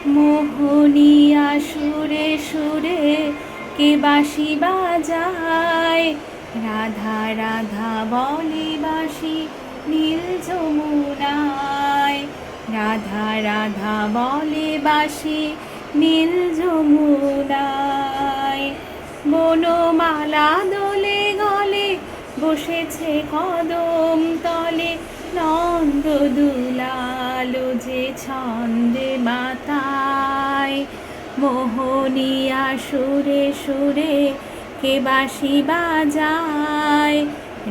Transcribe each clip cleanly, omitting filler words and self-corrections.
মোহনিয়া সুরে সুরে কে বাঁশি বাজায়, রাধা রাধা বলে বাঁশি নীল যমুনায়। রাধা রাধা বলে বাঁশি নীল যমুনায়। বনমালা দোলে গলে বসেছে কদম তলে, নন্দ দুলালো যে ছন্দে মাতায়। মোহনিয়া সুরে সুরে কে বাঁশি বাজায়,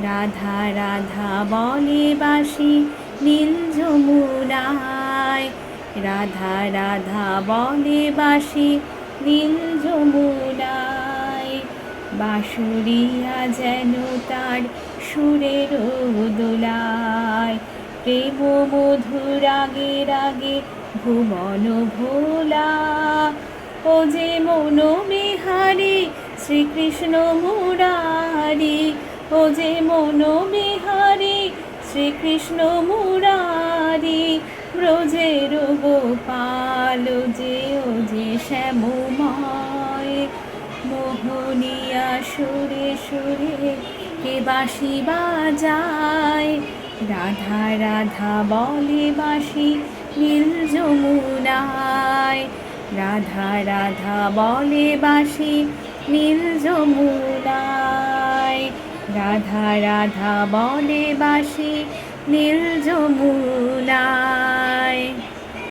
রাধা রাধা বলে বাঁশি নীল যমুনায়। রাধা রাধা বলে বাঁশি নীল যমুনায়। বাঁশুরিয়া যেন তার সুরের দোলায়, প্রেম মধুর রাগে রাগে ভুবন ভোলা। ও যে মন বিহারী শ্রীকৃষ্ণ মুরারি, ও যে মন বিহারী শ্রীকৃষ্ণ মুরারি। ব্রজের গোপাল যে ও যে শ্যামময়। মোহনিয়া সুরে সুরে কে বাঁশি বাজায়, রাধা রাধা বলে বাঁশি নীল যমুনায়। রাধা রাধা বলে বাঁশি নীল যমুনায়। রাধা রাধা বলে বাঁশি নীল যমুনায়।